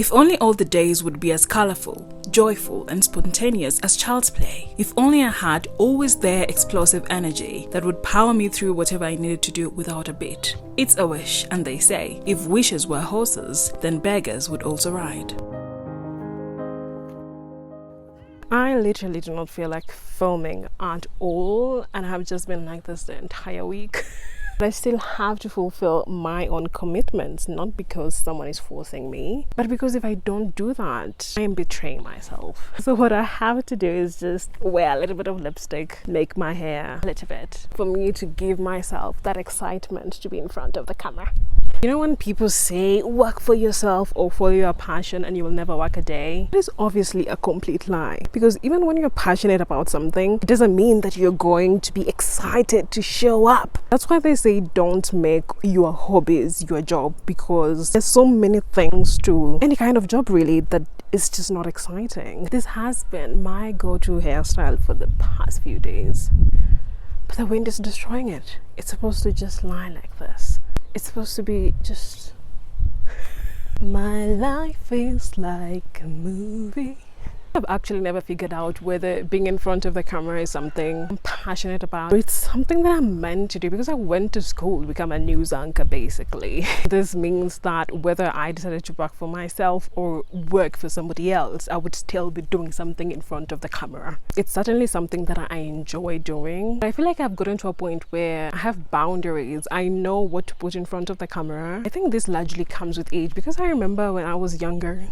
If only all the days would be as colorful, joyful, and spontaneous as child's play. If only I had always there explosive energy that would power me through whatever I needed to do without a bit. It's a wish, and they say, if wishes were horses, then beggars would also ride. I literally do not feel like filming at all, and I've just been like this the entire week. But I still have to fulfill my own commitments, not because someone is forcing me, but because if I don't do that, I am betraying myself. So what I have to do is just wear a little bit of lipstick, make my hair a little bit, for me to give myself that excitement to be in front of the camera. You know when people say work for yourself or follow your passion and you will never work a day? It is obviously a complete lie, because even when you're passionate about something, it doesn't mean that you're going to be excited to show up. That's why they say don't make your hobbies your job, because there's so many things to any kind of job really that is just not exciting. This has been my go-to hairstyle for the past few days, but the wind is destroying it. It's supposed to just lie like this. It's supposed to be just my life is like a movie. I've actually never figured out whether being in front of the camera is something I'm passionate about, or it's something that I'm meant to do, because I went to school to become a news anchor basically. This means that whether I decided to work for myself or work for somebody else, I would still be doing something in front of the camera. It's certainly something that I enjoy doing, but I feel like I've gotten to a point where I have boundaries. I know what to put in front of the camera. I think this largely comes with age, because I remember when I was younger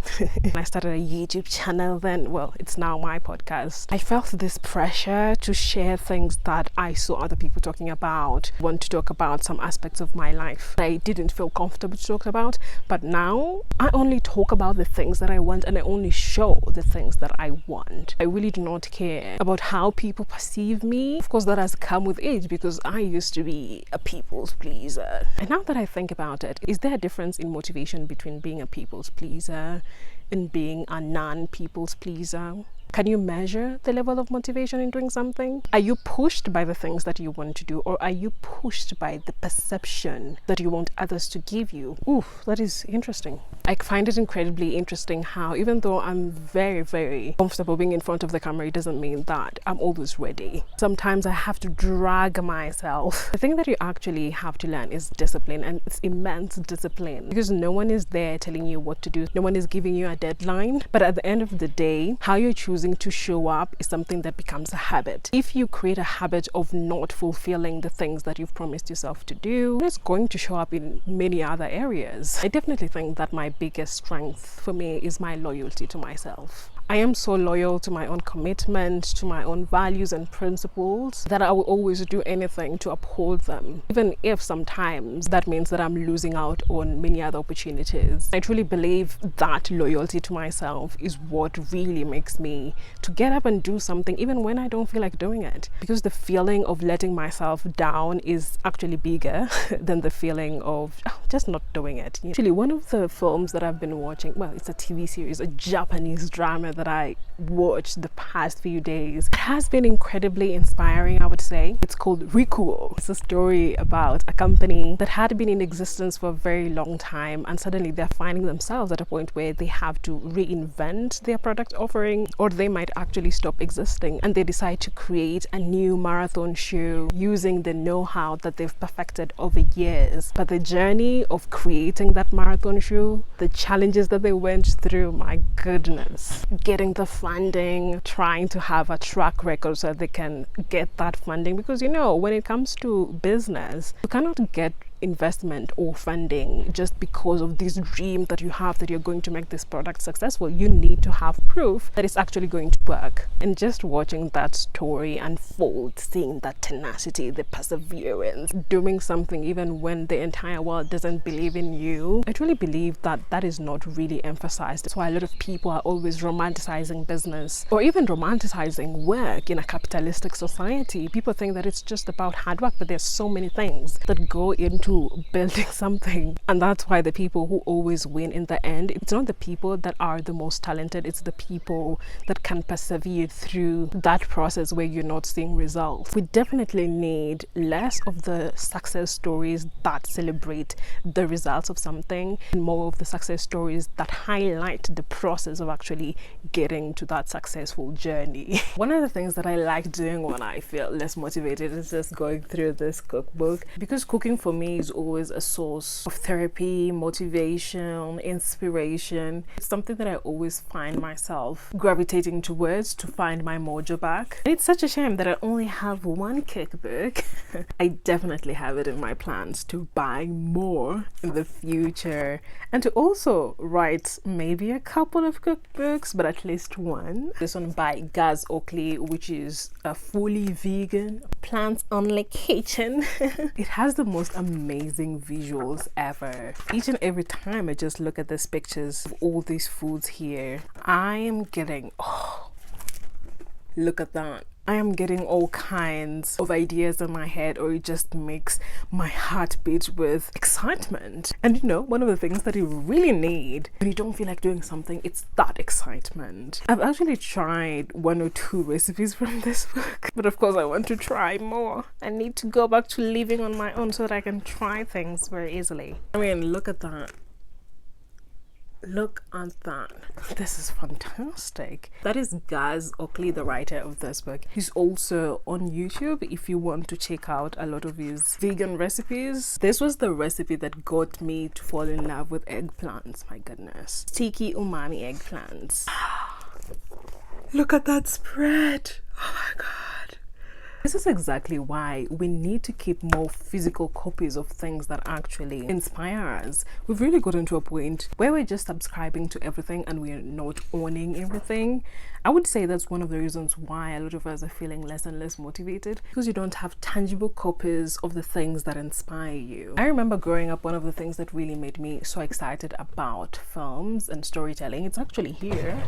I started a YouTube channel then. Well, it's now my podcast. I felt this pressure to share things that I saw other people talking about, want to talk about some aspects of my life that I didn't feel comfortable to talk about. But now I only talk about the things that I want, and I only show the things that I want. I really do not care about how people perceive me. Of course, that has come with age, because I used to be a people's pleaser. And now that I think about it, is there a difference in motivation between being a people's pleaser and being a non-people's pleaser? Can you measure the level of motivation in doing something? Are you pushed by the things that you want to do, or are you pushed by the perception that you want others to give you? Ooh, that is interesting. I find it incredibly interesting how even though I'm very, very comfortable being in front of the camera, it doesn't mean that I'm always ready. Sometimes I have to drag myself. The thing that you actually have to learn is discipline, and it's immense discipline, because no one is there telling you what to do. No one is giving you a deadline. But at the end of the day, how you're choosing to show up is something that becomes a habit. If you create a habit of not fulfilling the things that you've promised yourself to do, it's going to show up in many other areas. I definitely think that my biggest strength for me is my loyalty to myself. I am so loyal to my own commitment, to my own values and principles, that I will always do anything to uphold them, even if sometimes that means that I'm losing out on many other opportunities. I truly believe that loyalty to myself is what really makes me to get up and do something even when I don't feel like doing it, because the feeling of letting myself down is actually bigger than the feeling of just not doing it. Actually, one of the films that I've been watching, well, it's a TV series, a Japanese drama that I watched the past few days. It has been incredibly inspiring, I would say. It's called Rikuoh. It's a story about a company that had been in existence for a very long time, and suddenly they're finding themselves at a point where they have to reinvent their product offering, or they might actually stop existing, and they decide to create a new marathon show using the know-how that they've perfected over years. But the journey of creating that marathon show, the challenges that they went through, my goodness, getting the funding, trying to have a track record so that they can get that funding, because when it comes to business, you cannot get investment or funding just because of this dream that you have that you're going to make this product successful. You need to have proof that it's actually going to work. And just watching that story unfold, seeing that tenacity, the perseverance, doing something even when the entire world doesn't believe in you, I truly believe that that is not really emphasized. That's why a lot of people are always romanticizing business, or even romanticizing work in a capitalistic society. People think that it's just about hard work, but there's so many things that go into to building something. And that's why the people who always win in the end, it's not the people that are the most talented, it's the people that can persevere through that process where you're not seeing results. We definitely need less of the success stories that celebrate the results of something and more of the success stories that highlight the process of actually getting to that successful journey. One of the things that I like doing when I feel less motivated is just going through this cookbook, because cooking for me is always a source of therapy, motivation, inspiration. It's something that I always find myself gravitating towards to find my mojo back. And it's such a shame that I only have one cookbook. I definitely have it in my plans to buy more in the future and to also write maybe a couple of cookbooks, but at least one. This one by Gaz Oakley, which is a fully vegan, plant-only kitchen. It has the most amazing visuals ever. Each and every time I just look at these pictures of all these foods here, I am getting, oh, look at that. I am getting all kinds of ideas in my head, or it just makes my heart beat with excitement. And you know, one of the things that you really need when you don't feel like doing something, it's that excitement. I've actually tried 1 or 2 recipes from this book, but of course I want to try more. I need to go back to living on my own so that I can try things very easily. I mean, look at that. Look at that. This is fantastic. That is Gaz Oakley, the writer of this book. He's also on YouTube if you want to check out a lot of his vegan recipes. This was the recipe that got me to fall in love with eggplants. My goodness. Sticky umami eggplants. Look at that spread. Oh my god. This is exactly why we need to keep more physical copies of things that actually inspire us. We've really gotten to a point where we're just subscribing to everything and we're not owning everything. I would say that's one of the reasons why a lot of us are feeling less and less motivated, because you don't have tangible copies of the things that inspire you. I remember growing up, one of the things that really made me so excited about films and storytelling, it's actually here,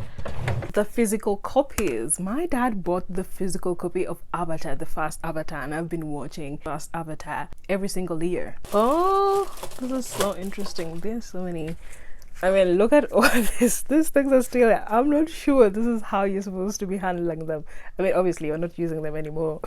the physical copies. My dad bought the physical copy of Avatar, the first Avatar, and I've been watching first Avatar every single year. Oh, this is so interesting. There's so many. I mean, look at all this. These things are still, I'm not sure this is how you're supposed to be handling them. I mean, obviously you're not using them anymore.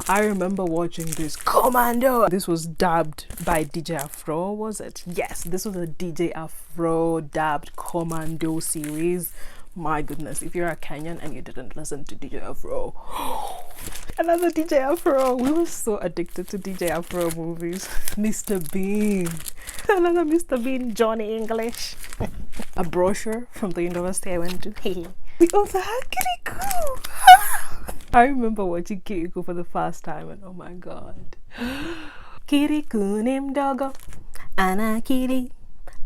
I remember watching this Commando. This was dubbed by DJ Afro, was it? Yes, this was a DJ Afro dubbed Commando series. My goodness, if you're a Kenyan and you didn't listen to DJ Afro, another DJ Afro. We were so addicted to DJ Afro movies. Mr. Bean, another Mr. Bean, Johnny English. A brochure from the university I went to. We also had Kiriko. I remember watching Kiriko for the first time and oh my god. Kiriko Nimdogo, Anakiri,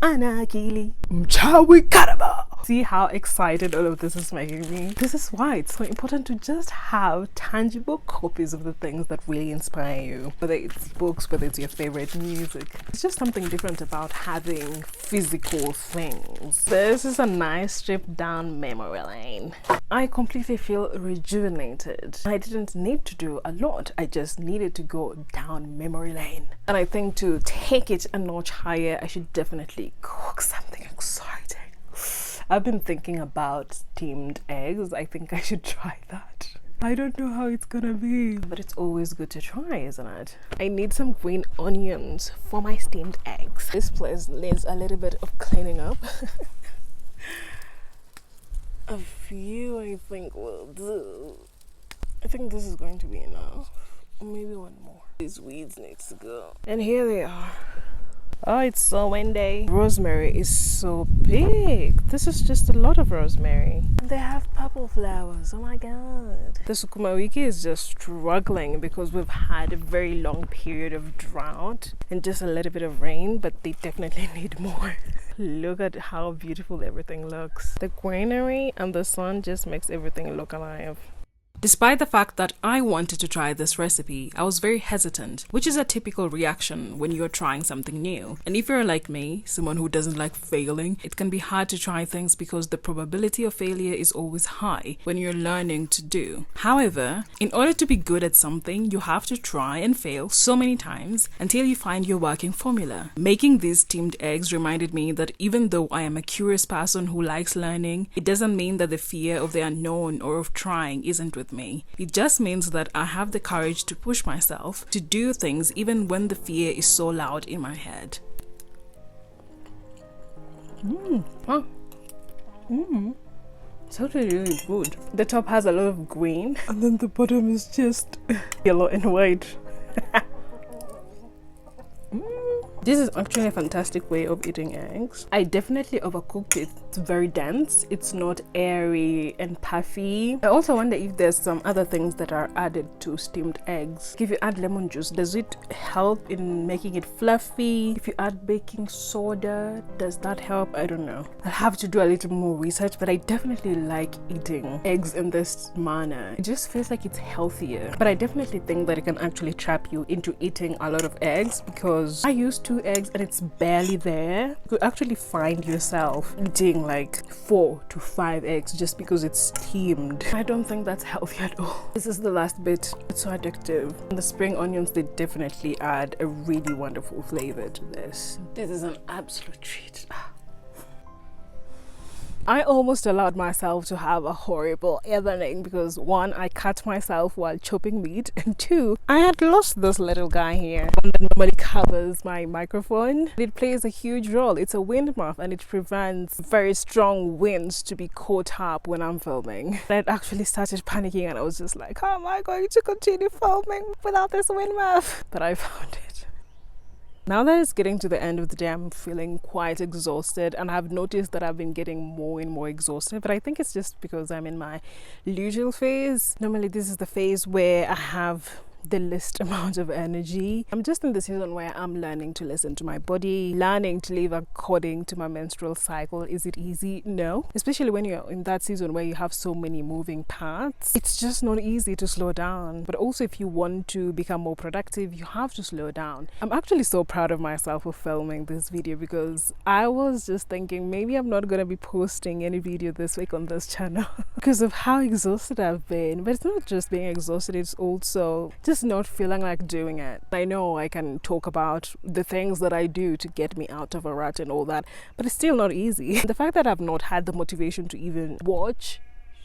Anakili, Mchawi Karaba. See how excited all of this is making me? This is why it's so important to just have tangible copies of the things that really inspire you. Whether it's books, whether it's your favorite music. It's just something different about having physical things. This is a nice trip down memory lane. I completely feel rejuvenated. I didn't need to do a lot. I just needed to go down memory lane. And I think to take it a notch higher, I should definitely cook something exciting. I've been thinking about steamed eggs. I think I should try that. I don't know how it's gonna be, but it's always good to try, isn't it? I need some green onions for my steamed eggs. This place needs a little bit of cleaning up. A few I think will do. I think this is going to be enough. Or maybe one more. These weeds needs to go. And here they are. Oh, it's so windy. Rosemary is so big. This is just a lot of rosemary. And they have purple flowers. Oh my god. The Sukuma wiki is just struggling because we've had a very long period of drought and just a little bit of rain, but they definitely need more. Look at how beautiful everything looks. The greenery and the sun just makes everything look alive. Despite the fact that I wanted to try this recipe, I was very hesitant, which is a typical reaction when you're trying something new. And if you're like me, someone who doesn't like failing, it can be hard to try things because the probability of failure is always high when you're learning to do. However, in order to be good at something, you have to try and fail so many times until you find your working formula. Making these steamed eggs reminded me that even though I am a curious person who likes learning, it doesn't mean that the fear of the unknown or of trying isn't with me. It just means that I have the courage to push myself to do things even when the fear is so loud in my head. It's actually really good. The top has a lot of green and then the bottom is just yellow and white. This is actually a fantastic way of eating eggs. I definitely overcooked it. It's very dense. It's not airy and puffy. I also wonder if there's some other things that are added to steamed eggs. If you add lemon juice, does it help in making it fluffy? If you add baking soda, does that help? I don't know. I'll have to do a little more research, but I definitely like eating eggs in this manner. It just feels like it's healthier. But I definitely think that it can actually trap you into eating a lot of eggs, because I used to eggs and it's barely there. You could actually find yourself eating like 4 to 5 eggs just because it's steamed. I don't think that's healthy at all. This is the last bit. It's so addictive. And the spring onions, they definitely add a really wonderful flavor to this. This is an absolute treat. I almost allowed myself to have a horrible evening because 1, I cut myself while chopping meat, and 2, I had lost this little guy here, one that normally covers my microphone. It plays a huge role. It's a wind muff and it prevents very strong winds to be caught up when I'm filming. I actually started panicking and I was just like, how am I going to continue filming without this wind muff? But I found it. Now that it's getting to the end of the day, I'm feeling quite exhausted, and I've noticed that I've been getting more and more exhausted, but I think it's just because I'm in my luteal phase. Normally this is the phase where I have the least amount of energy. I'm just in the season where I'm learning to listen to my body, learning to live according to my menstrual cycle. Is it easy? No. Especially when you're in that season where you have so many moving parts. It's just not easy to slow down. But also, if you want to become more productive, you have to slow down. I'm actually so proud of myself for filming this video, because I was just thinking maybe I'm not going to be posting any video this week on this channel because of how exhausted I've been. But it's not just being exhausted, it's also just not feeling like doing it. I know I can talk about the things that I do to get me out of a rut and all that, but it's still not easy. The fact that I've not had the motivation to even watch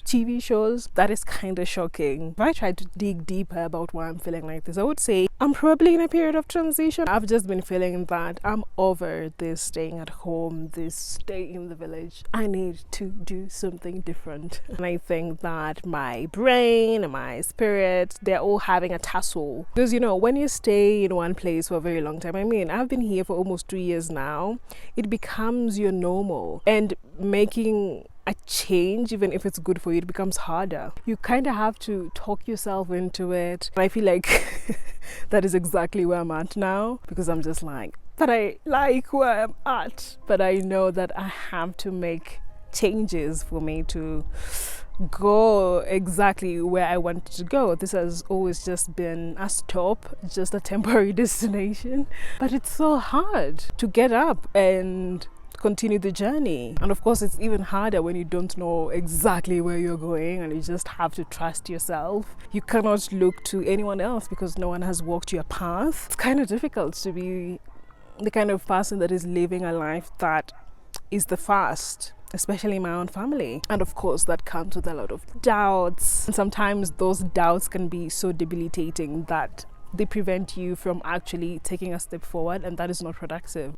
TV shows, that is kind of shocking. If I tried to dig deeper about why I'm feeling like this, I would say I'm probably in a period of transition. I've just been feeling that I'm over this staying at home, this stay in the village. I need to do something different. And I think that my brain and my spirit, they're all having a tussle. Because, you know, when you stay in one place for a very long time, I mean, I've been here for almost 3 years now, it becomes your normal. And making a change, even if it's good for you, it becomes harder. You kind of have to talk yourself into it. And I feel like that is exactly where I'm at now, because I'm just like, but I like where I'm at. But I know that I have to make changes for me to go exactly where I wanted to go. This has always just been a stop, just a temporary destination. But it's so hard to get up and continue the journey. And of course, it's even harder when you don't know exactly where you're going and you just have to trust yourself. You cannot look to anyone else because no one has walked your path. It's kind of difficult to be the kind of person that is living a life that is the fast, especially in my own family. And of course, that comes with a lot of doubts. And sometimes those doubts can be so debilitating that they prevent you from actually taking a step forward, and that is not productive.